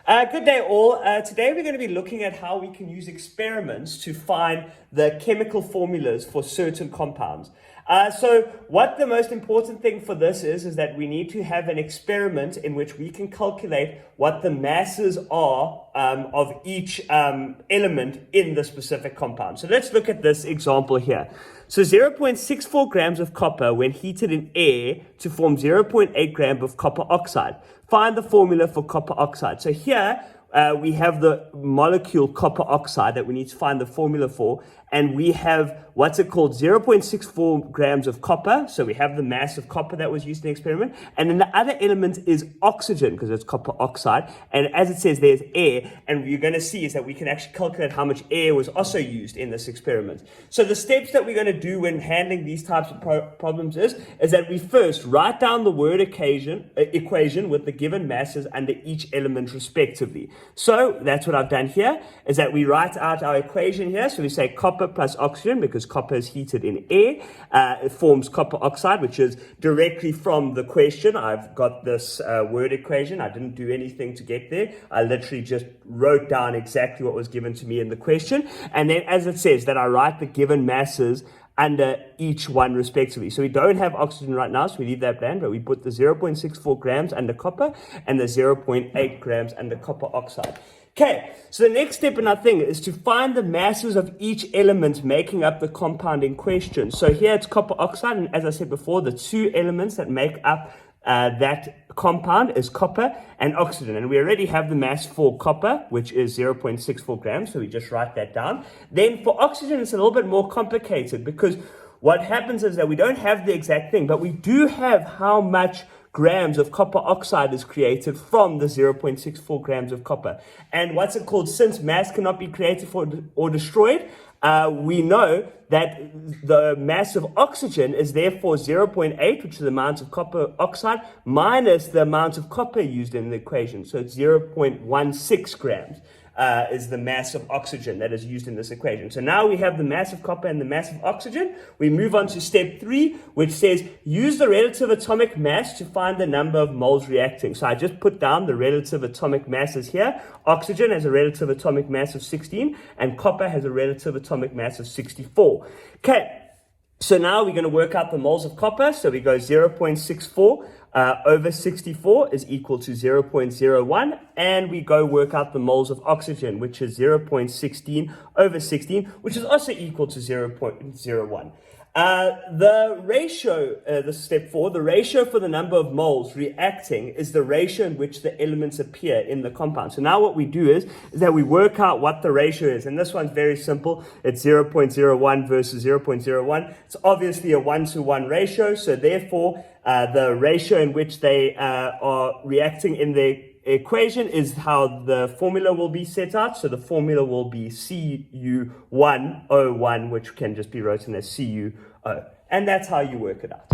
Good day all. Today we're going to be looking at how we can use experiments to find the chemical formulas for certain compounds. So what the most important thing for this is that we need to have an experiment in which we can calculate what the masses are of each element in the specific compound. So let's look at this example here. So 0.64 grams of copper when heated in air to form 0.8 gram of copper oxide. Find the formula for copper oxide. So here we have the molecule copper oxide that we need to find the formula for, and we have what's it called, 0.64 grams of copper. So we have the mass of copper that was used in the experiment, and then the other element is oxygen because it's copper oxide, and as it says there's air, and what you're going to see is that we can actually calculate how much air was also used in this experiment. So the steps that we're going to do when handling these types of problems is that we first write down the word equation with the given masses under each element respectively. So that's what I've done here, is that we write out our equation here. So we say copper plus oxygen, because copper is heated in air, it forms copper oxide, which is directly from the question. I've got this word equation. I didn't do anything to get there. I literally just wrote down exactly what was given to me in the question. And then as it says that I write the given masses under each one respectively. So we don't have oxygen right now, so we leave that blank, but we put the 0.64 grams under copper and the 0.8 grams under copper oxide. Okay, so the next step in our thing is to find the masses of each element making up the compound in question. So here it's copper oxide, and as I said before, the two elements that make up that compound is copper and oxygen, and we already have the mass for copper, which is 0.64 grams, so we just write that down. Then for oxygen it's a little bit more complicated, because what happens is that we don't have the exact thing, but we do have how much grams of copper oxide is created from the 0.64 grams of copper. And what's it called, since mass cannot be created or destroyed, we know that the mass of oxygen is therefore 0.8, which is the amount of copper oxide, minus the amount of copper used in the equation. So it's 0.16 grams. Is the mass of oxygen that is used in this equation. So now we have the mass of copper and the mass of oxygen. We move on to step 3, which says use the relative atomic mass to find the number of moles reacting. So I just put down the relative atomic masses here. Oxygen has a relative atomic mass of 16 and copper has a relative atomic mass of 64. Okay. So now we're going to work out the moles of copper. So we go 0.64 over 64 is equal to 0.01. And we go work out the moles of oxygen, which is 0.16 over 16, which is also equal to 0.01. The ratio, this is step 4, the ratio for the number of moles reacting is the ratio in which the elements appear in the compound. So now what we do is that we work out what the ratio is. And this one's very simple. It's 0.01 versus 0.01. It's obviously a 1-to-1 ratio. So therefore, the ratio in which they are reacting in the equation is how the formula will be set out. So the formula will be Cu1O1, which can just be written as Cu. And that's how you work it out.